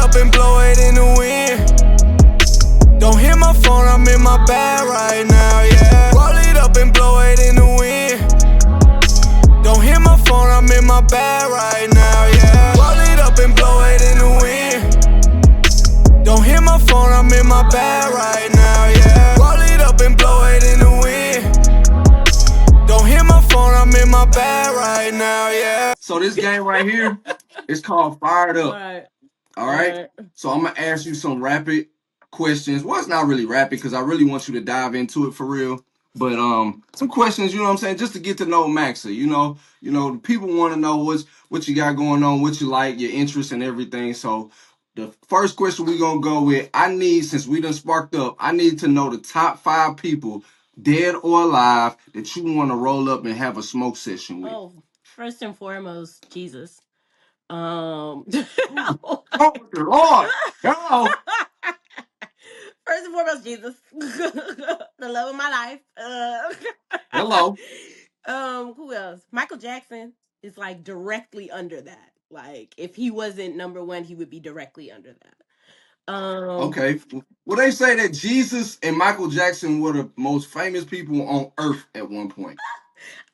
up and blow it in the wind. Don't hit my phone, I'm in my bag right now, yeah. Roll it up and blow it in the wind. Don't hit my phone, I'm in my bag right now, yeah. Roll it up and blow it in the wind. Don't hit my phone, I'm in my bag right now, yeah. Roll it up and blow it in the wind. Don't hit my phone, I'm in my bag right now, yeah. So this game right here is called Fired Up. Right. All right. So I'm gonna ask you some rapid questions. Well, it's not really rapid because I really want you to dive into it for real. But some questions, you know what I'm saying, just to get to know Maxa. People want to know what you got going on, what you like, your interests and everything. So the first question we're gonna go with, since we done sparked up, I need to know the top 5 people, dead or alive, that you want to roll up and have a smoke session with. Oh, first and foremost, Jesus. Oh, dear Lord. Hello. First and foremost, Jesus, the love of my life. Hello. Who else? Michael Jackson is like directly under that. Like, if he wasn't number one, he would be directly under that. Okay. Well, they say that Jesus and Michael Jackson were the most famous people on earth at one point.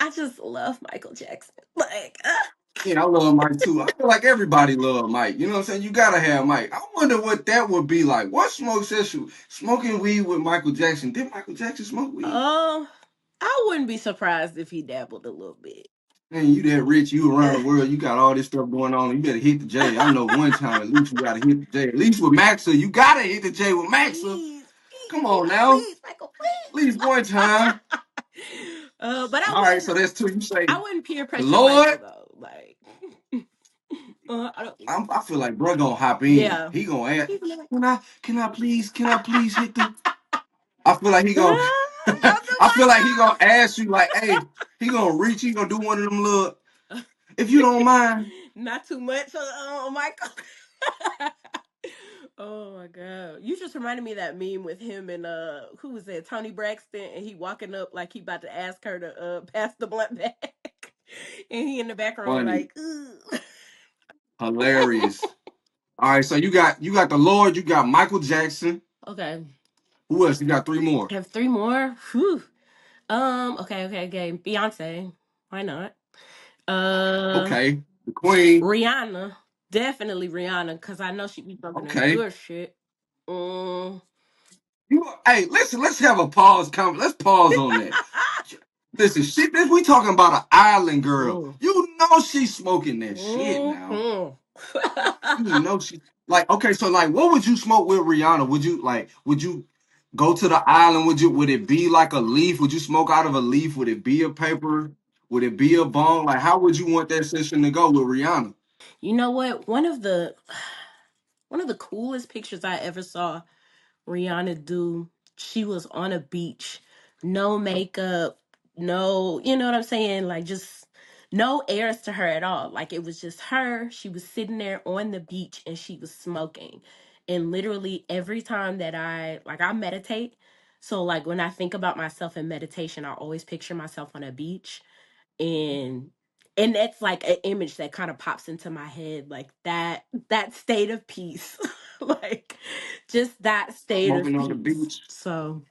I just love Michael Jackson. Like, Yeah, I love Mike too. I feel like everybody love Mike. You know what I'm saying? You gotta have Mike. I wonder what that would be like. What smoke session? Smoking weed with Michael Jackson. Did Michael Jackson smoke weed? I wouldn't be surprised if he dabbled a little bit. Man, you that rich, you around the world, you got all this stuff going on. You better hit the J. I know one time at least you gotta hit the J. At least with Maxa, you gotta hit the J with Maxa. Please, Come on now. please, Michael, At least one time. But All right, so that's 2. You say I wouldn't peer the pressure Lord. Michael though. Like, I don't. I feel like bro gonna hop in. Yeah. He gonna ask, He's like, can I please hit the? I feel like he gonna. don't do I feel like he gonna ask you like, hey, he gonna reach. He gonna do one of them little. If you don't mind. Not too much, Michael. Oh my god! You just reminded me of that meme with him and who was that? Tony Braxton, and he walking up like he about to ask her to pass the blunt back, and he in the background Funny, like, ugh. hilarious. All right, so you got the Lord. You got Michael Jackson. Okay, Who else? You got 3 more. I have 3 more. Whew. Okay. Beyonce, why not? Okay, the Queen. Rihanna, definitely Rihanna, because I know she be talking that Okay. good shit. Mm. Hey, listen. Let's have a pause. Let's pause on that. Listen, shit. We talking about an island girl. Mm. You know she's smoking that shit now. Mhm. You know she like okay, so like what would you smoke with Rihanna? Would you go to the island? Would it be like a leaf? Would you smoke out of a leaf? Would it be a paper? Would it be a bong? Like how would you want that session to go with Rihanna? You know what? One of the coolest pictures I ever saw Rihanna do, she was on a beach, no makeup, no, you know what I'm saying? Like, just no airs to her at all. Like, it was just her. She was sitting there on the beach and she was smoking. And literally every time that I meditate. So, like, when I think about myself in meditation, I always picture myself on a beach, and that's like an image that kind of pops into my head, like that state of peace. Like, just that state of Smoking on the peace. beach. So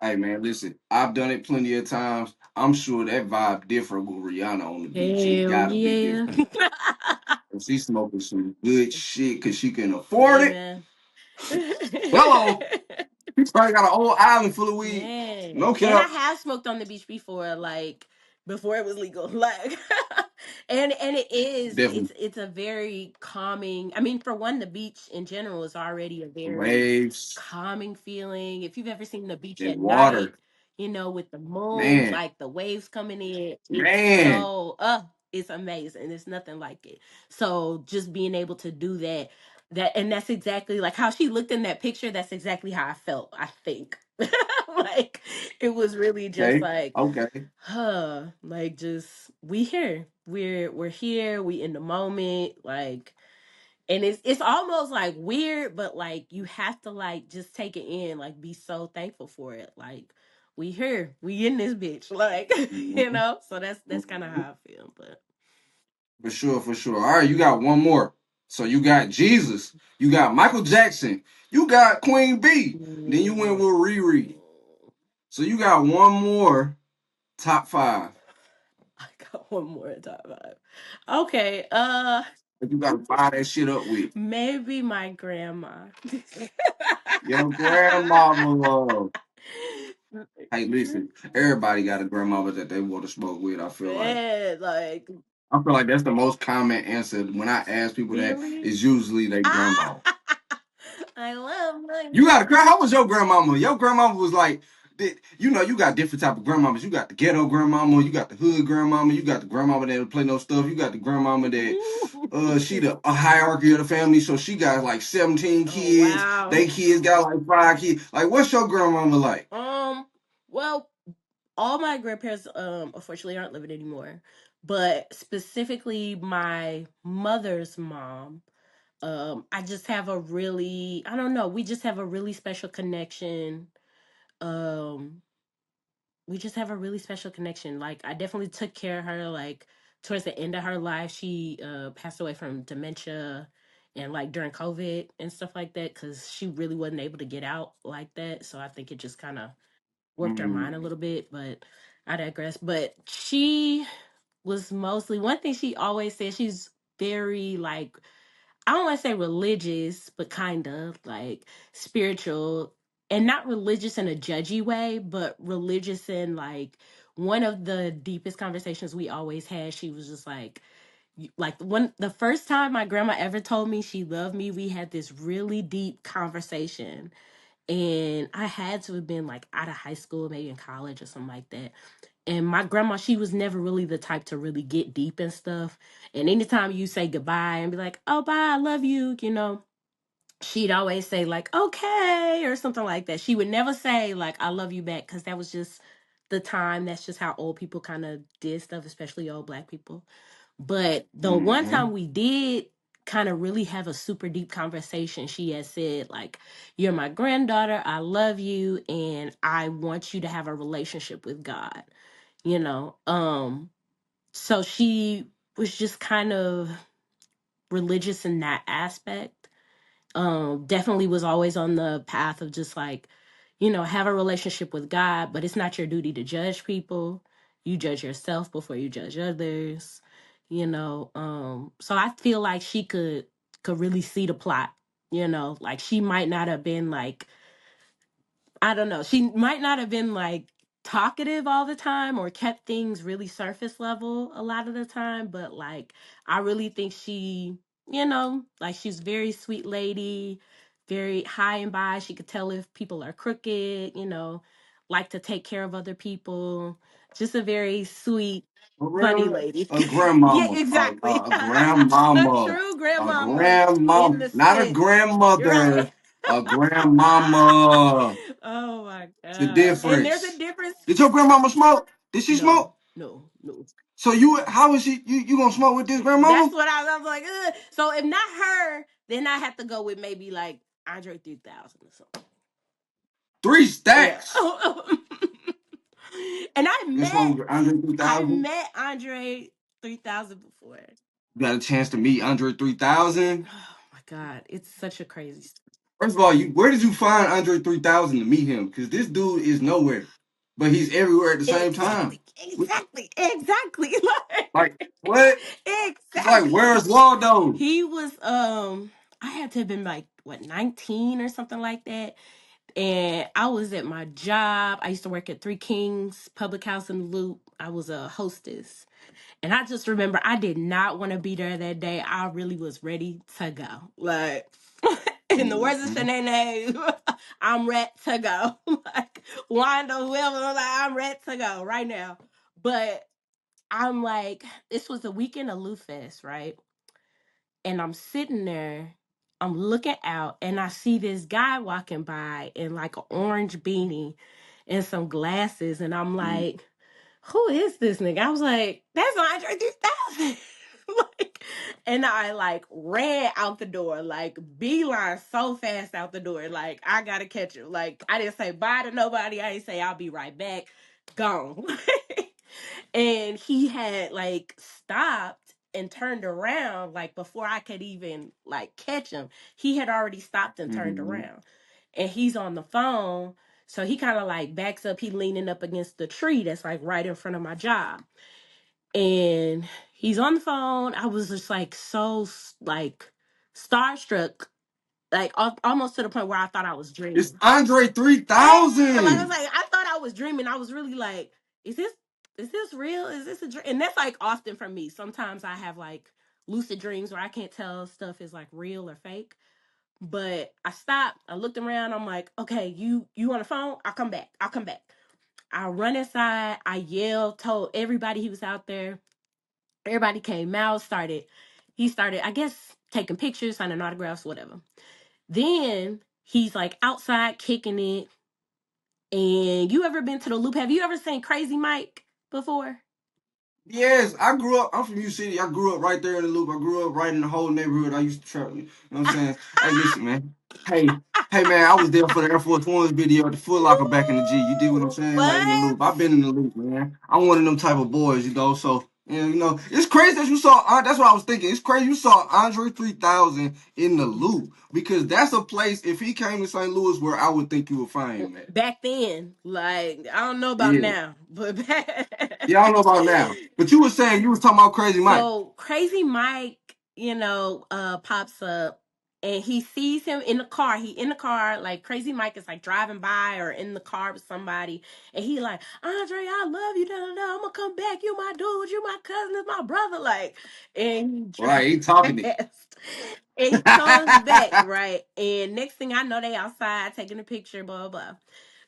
Hey man, listen, I've done it plenty of times. I'm sure that vibe different with Rihanna on the beach. It hell gotta be yeah. different. And she's smoking some good shit because she can afford Hey it. man. Hello. He probably got a whole island full of weed. Man. No And I cap. have smoked on the beach before, like before it was legal. Like, and it is, Definitely. it's a very calming. I mean, for one, the beach in general is already a very Waves calming feeling. If you've ever seen the beach and at night, water. with the moon, Man, like the waves coming in, man. it's amazing. It's nothing like it. So just being able to do and that's exactly like how she looked in that picture. That's exactly how I felt, I think. Like, it was really just Okay. like, Okay. like, just, we here. We're here, we in the moment, like, and it's almost like weird, but like you have to like just take it in, like be so thankful for it. Like, we here, we in this bitch, like, Mhm. so that's kind of how I feel. But For sure, for sure. All right, you got one more. So you got Jesus, you got Michael Jackson, you got Queen B. Then you went with Riri. So you got one more top five. I got one more top five. Okay, That you gotta fire that shit up with. maybe my grandma. Your grandmama. Hey, listen, everybody got a grandmama that they want to smoke with. Man, like I feel like that's the most common answer when I ask people that really? is usually their grandma. I love my You got a grandma? How was your grandmama? Your grandmama was like, you know, you got different type of grandmamas. You got the ghetto grandmama, you got the hood grandmama, you got the grandmama that don't play no stuff, you got the grandmama that she the a hierarchy of the family, so she got like 17 Oh kids. wow. They kids got like 5 kids. Like, what's your grandmama like? Well, all my grandparents unfortunately aren't living anymore. But specifically my mother's mom, I just have a really, I don't know, we just have a really special connection. Um we just have a really special connection. Like I definitely took care of her like towards the end of her life. She passed away from dementia and like during COVID and stuff like that cuz she really wasn't able to get out like that. So I think it just kind of worked her mind a Mm, little bit, but I digress. But she was mostly one thing she always said, she's very like, I don't want to say religious, but kind of like spiritual, and not religious in a judgy way, but religious in like one of the deepest conversations we always had. She was just like the first time my grandma ever told me she loved me, we had this really deep conversation. And I had to have been like out of high school, maybe in college or something like that. And my grandma, she was never really the type to really get deep and stuff. And anytime you say goodbye and be like, oh, bye, I love you, she'd always say, like, okay, or something like that. She would never say, like, I love you back, because that was just the time. That's just how old people kind of did stuff, especially old Black people. But the one mm-hmm. time we did kind of really have a super deep conversation, she had said, like, you're my granddaughter, I love you, and I want you to have a relationship with God, you know? So she was just kind of religious in that aspect. Definitely was always on the path of just like, have a relationship with God, but it's not your duty to judge people. You judge yourself before you judge others, so I feel like she could really see the plot, like she might not have been like, I don't know. She might not have been like talkative all the time or kept things really surface level a lot of the time, but like I really think she, like she's a very sweet lady, very high and by. She could tell if people are crooked, like to take care of other people. Just a very sweet, For funny real? lady. A Yeah, grandmama, exactly. a A grandmama, true a grandmama in grandmama, the not a sense. You're right. grandmother, a grandmama. Oh my It's the god. And there's a difference. difference. Did your grandmama smoke? Did she No, smoke? no, no. So how is she? You gonna smoke with this That's grandmama? what I was like. Ugh. So if not her, then I have to go with maybe like Andre 3000 or something. Three Yeah. stacks. And You smoke with Andre I 3000. met Andre 3000 before. You got a chance to meet Andre 3000. Oh my god, it's such a crazy story. First of all, where did you find Andre 3000 to meet him? Because this dude is nowhere, but he's everywhere at the same time. Exactly, exactly, exactly. Like what? It's like Exactly. where's Waldo? He was I had to have been like what 19 or something like that. And I was at my job. I used to work at Three Kings Public House in the Loop. I was a hostess. And I just remember I did not want to be there that day. I really was ready to go. Like, in the words of Mm-hmm. Shanae, I'm ready to go. Like, Wanda, whoever, I'm like, I'm ready to go right now. But I'm like, this was the weekend of Lou Fest, right? And I'm sitting there, I'm looking out, and I see this guy walking by in like an orange beanie and some glasses. And I'm like, who is this nigga? I was like, that's Andre 3000. Like, and I like ran out the door, like beeline so fast out the door. Like, I gotta catch him. Like, I didn't say bye to nobody. I didn't say I'll be right back. Gone. And he had like stopped and turned around, like before I could even like catch him, he had already stopped and turned Mhm. around. And he's on the phone. So he kind of like backs up, he leaning up against the tree that's like right in front of my job. And he's on the phone. I was just like so like starstruck, like almost to the point where I thought I was It's dreaming. Andre Yeah, like I was 3000. like, I thought I was dreaming. I was really like, is this real? Is this a dream? And that's like often for me. Sometimes I have like lucid dreams where I can't tell stuff is like real or fake. But I stopped. I looked around. I'm like, okay, you on the phone? I'll come back. I'll come back. I run inside. I yelled, told everybody he was out there. Everybody came out. He started, I guess, taking pictures, signing autographs, whatever. Then he's like outside kicking it. And you ever been to the Loop? Have you ever seen Crazy Mike before? Yes, I grew up. I'm from U City. I grew up right there in the Loop. I grew up right in the whole neighborhood. I used to travel. You know what I'm saying? Hey, listen, man. Hey, hey, man. I was there for the Air Force One's video at the Foot Locker back in the G. You did what I'm saying? Like in the What? Loop. I've been in the Loop, man. I'm one of them type of boys, you know. So, it's crazy that you saw. That's what I was thinking. It's crazy you saw Andre 3000 in the Loop because that's a place. If he came to St. Louis, where I would think you would find him at. Back then, like I don't know about Yeah. now, but back. Yeah, I don't know about now. But you were saying you was talking about Crazy Mike. So Crazy Mike, pops up and he sees him in the car. He in the car, like Crazy Mike is like driving by or in the car with somebody, and he like, Andre, I love you, da da da. I'm gonna come back. You my dude, you my cousin, it's my brother, like, and he Right, he drives talking it. fast. And he comes back, right? And next thing I know, they outside taking a picture, blah, blah, blah.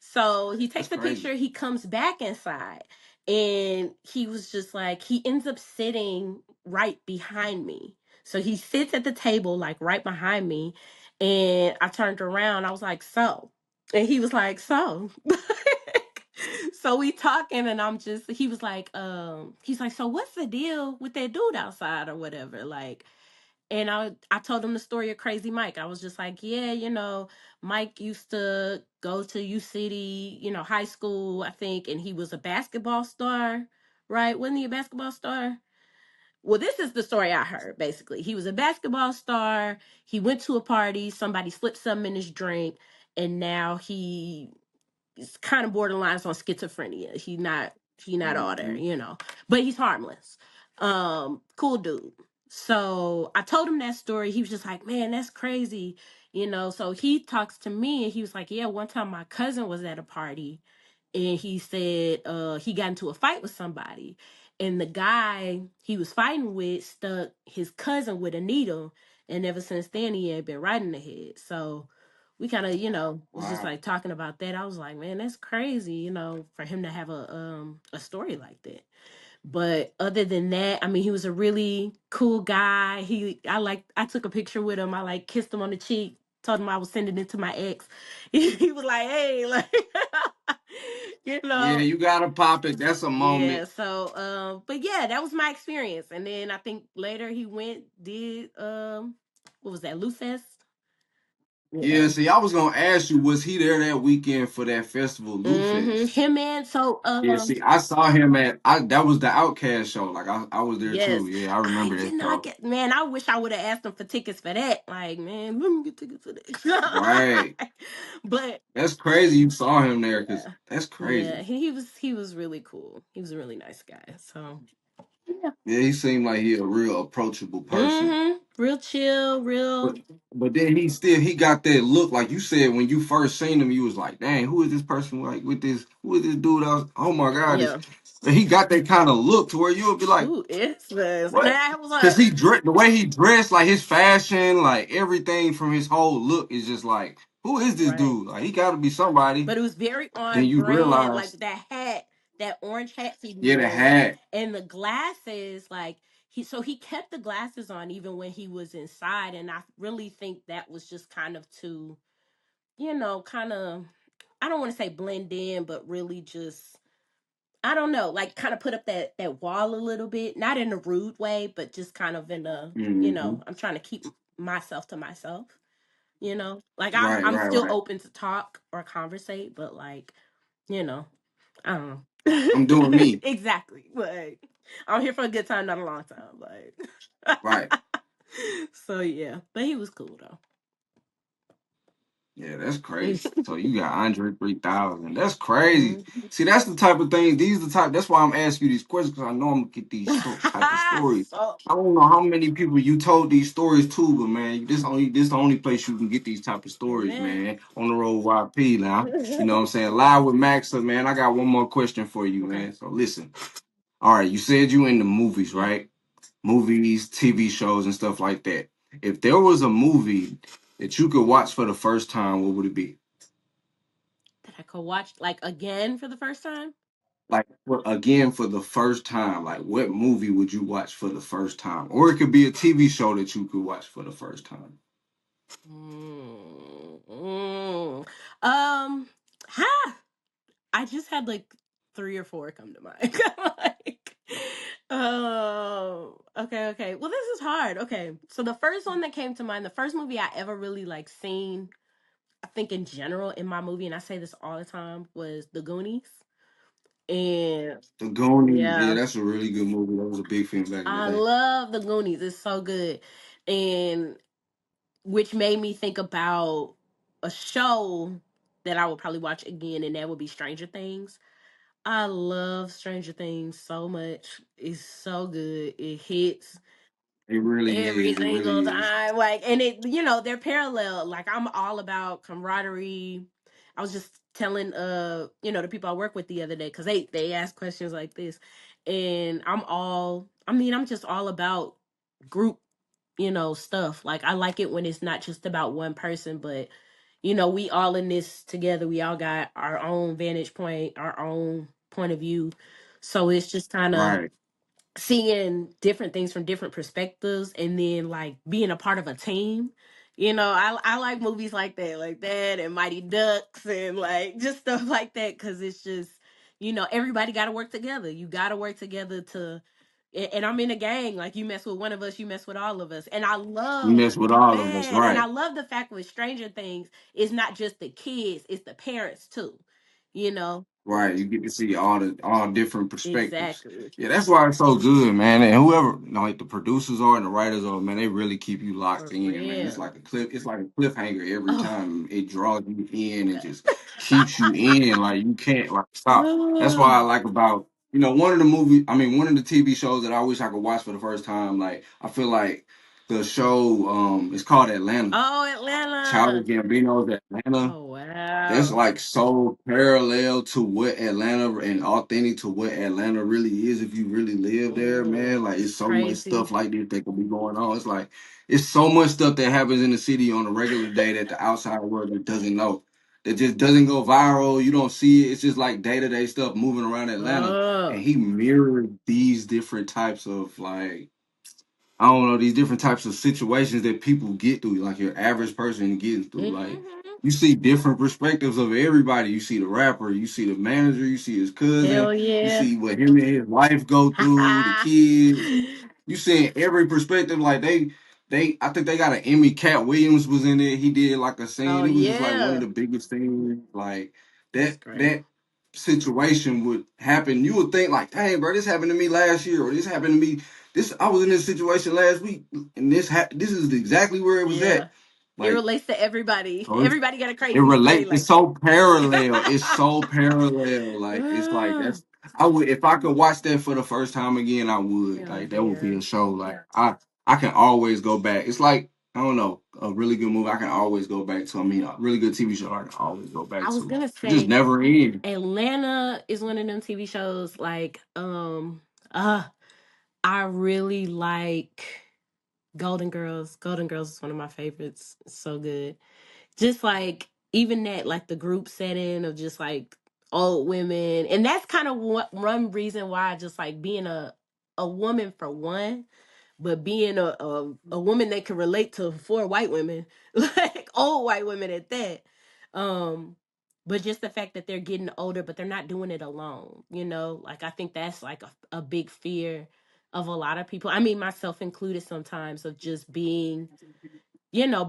So he That's takes a crazy. picture, he comes back inside, and he was just like, he ends up sitting right behind me. So he sits at the table, like right behind me. And I turned around, I was like, so. And he was like, so. So we talking and he was like, he's like, so what's the deal with that dude outside or whatever? Like, and I told him the story of Crazy Mike. I was just like, yeah, Mike used to go to U City, high school, I think, and he was a basketball star, right? Wasn't he a basketball star? Well, this is the story I heard, basically. He was a basketball star. He went to a party, somebody slipped something in his drink, and now he is kind of borderline on schizophrenia. He not all there, Hmm. but he's harmless. Cool dude. So I told him that story. He was just like, man, that's crazy. So he talks to me and he was like, yeah, one time my cousin was at a party and he said he got into a fight with somebody. And the guy he was fighting with stuck his cousin with a needle. And ever since then he had been right in the head. So we kind of, was just Wow. like talking about that. I was like, man, that's crazy, for him to have a story like that. But other than that, I mean, he was a really cool guy. I took a picture with him. I like kissed him on the cheek, told him I was sending it to my ex. He was like, hey, like, you Yeah, know, you gotta pop it. That's a yeah. moment. So, but yeah, that was my experience. And then I think later he did, what was that, Lou Fest? Yeah, Yeah. see, I was gonna ask you, was he there that weekend for that festival, Lou Mm-hmm. Fest? Him and so Yeah, see, I saw him that was the Outcast show. Like I was there yes. too. Yeah, I remember that I show. get, man, I wish I would have asked him for tickets for that. Like, man, let me get tickets for that. Right. But That's crazy you saw him there, because yeah. that's Yeah, crazy. he was really cool. He was a really nice guy. So yeah. Yeah, he seemed like he a real approachable person. Mm-hmm. Real chill, But real. but then he got that look, like you said, when you first seen him, you was like, dang, who is this person, like with this, who is this dude? Oh my God, this. Yeah. And he got that kind of look to where you would be like, Who is this? And what? I was Cause like, the way he dressed, like his fashion, like everything from his whole look is just like, who is this right. dude? Like he got to be somebody. But it was very Then on you brand, like realize, that hat, that orange hat he yeah, the wore, hat. and the glasses. Like he kept the glasses on even when he was inside, and I really think that was just kind of to, kind of, I don't want to say blend in, but really just, I don't know, like kind of put up that wall a little bit, not in a rude way, but just kind of in a, Hmm. I'm trying to keep myself to myself. Like I'm Right, I'm right, still right. open to talk or conversate, but like, you know, I don't know. I'm doing me. Exactly. But I'm here for a good time, not a long time. Right. Like, so yeah, but he was cool though. Yeah, that's crazy. So you got Andre 3000. That's crazy. Mhm. See, that's the type of thing. These the type. That's why I'm asking you these questions because I know I'm gonna get these type of stories. So I don't know how many people you told these stories to, but man, this the only place you can get these type of stories, amen. man. On the road YP now. You know what I'm saying? Live with Maxa, man. I got one more question for you, Okay. man. So listen. All right, you said you in the movies, Yeah. right? Movies, TV shows, and stuff like that. If there was a movie that you could watch for the first time, what would it be? That I could watch like again for the first time. Like again for the first time, like what movie would you watch for the first time? Or it could be a TV show that you could watch for the first time. Mm, mm. Um, ha! I just had like three or four come to mind. Like, okay. Well, this is hard. Okay, so the first one that came to mind, the first movie I ever really like seen, I think in general in my movie, and I say this all the time, was The Goonies. And The Goonies, yeah, yeah, that's a really good movie. That was a big film back in the I day. love The Goonies. It's so good. And which made me think about a show that I would probably watch again, and that would be Stranger Things. I love Stranger Things so much. It's so good. It hits It really every is. It single really is. time. Like, and it, they're parallel. Like, I'm all about camaraderie. I was just telling, the people I work with the other day, because they ask questions like this, and I'm just all about group, stuff. Like, I like it when it's not just about one person, but we all in this together. We all got our own vantage point, our own point of view. So it's just kind of Right. seeing different things from different perspectives, and then like being a part of a team. I like movies like that, and Mighty Ducks, and like just stuff like that, because it's just, everybody got to work together. You got to work together to, and I'm in a gang. Like, you mess with one of us, you mess with all of us. And I You love, mess with all of us, man, and I right. love the fact with Stranger Things, it's not just the kids, it's the parents too. You know, Right, you get to see all different perspectives. exactly. Yeah, that's why it's so good, man. And whoever, like the producers are and the writers are, man, they really keep you locked For in, man. It's real. like a clip, it's like a cliffhanger every Oh, time. It draws you in and just keeps you in, like you can't like stop. That's why I oh, like about one of the movies. I mean, one of the TV shows that I wish I could watch for the first time. Like I feel like the show, it's called Atlanta. Atlanta. Childish Gambino's Atlanta. Oh, That's wow. like so parallel to what Atlanta and authentic to what Atlanta really is if you really live there, man. Like it's so much Crazy. stuff like this that can be going on. It's like it's so much stuff that happens in the city on a regular day that the outside world that doesn't know. That just doesn't go viral. You don't see it. It's just like day-to-day stuff moving around Atlanta. And Oh. he mirrored these different types of like I don't know, these different types of situations that people get through, like your average person getting through. Like Hmm. you see different perspectives of everybody. You see the rapper, you see the manager, you see his cousin, Hell you yeah. see what him and his wife go through, the kids. You see every perspective. Like they I think they got an Emmy. Cat Williams was in it. He did like a Oh, scene. It was just like one of yeah. the biggest things. Like That's that great. that situation would happen. You would think like, dang, bro, this happened to me last year, or this happened to me I was in this situation last week, and this is exactly where it was at. Yeah. It Like, relates to everybody. so Everybody got a it crazy story relate. It's like so that. parallel. It's so parallel. Like, it's like Oh, that's. I would if I could watch that for the first time again. I would. hell Like, that would be yeah. a show. Like, I can always go back. It's like I don't know, a really good movie. I can always go back to. I mean, a really good TV show. I can always go back I was to. gonna It just say never ends. Atlanta is one of them TV shows like I really like Golden Girls. Golden Girls is one of my favorites. It's so good. Just like even that, like the group setting of just like old women, and that's kind of one reason why I just like being a woman for one, but being a woman that can relate to four white women, like old white women at that. Um, but just the fact that they're getting older, but they're not doing it alone. Like I think that's like a big fear of a lot of people. I mean, myself included, sometimes of just being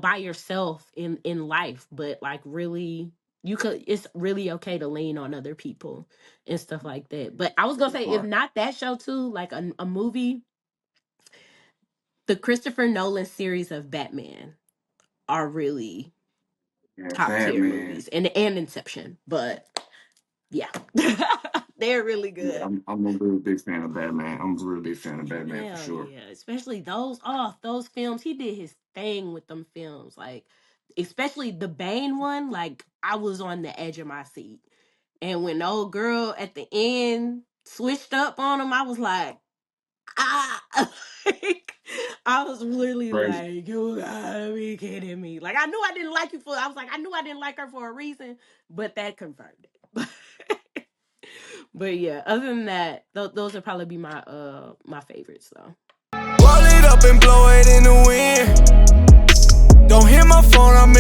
by yourself in life, but like really it's really okay to lean on other people and stuff like that. But I was gonna say, if Part. not that show too, like a movie, the Christopher Nolan series of Batman are really Yeah, top tier Batman. movies, and Inception. But yeah, they're really Yeah, good. I'm a really big fan of Batman. I'm a really big fan of Batman for Hell sure. yeah, especially those films. He did his thing with them films, like especially the Bane one. Like I was on the edge of my seat, and when the old girl at the end switched up on him, I was like, ah. Like, I was literally Crazy. like, you gotta be kidding me. Like I knew I didn't like you for. I was like, I knew I didn't like her for a reason, but that confirmed it. But yeah, other than that, those would probably be my favorites though. Roll it up and blow it in the wind. Don't hit my phone, I'm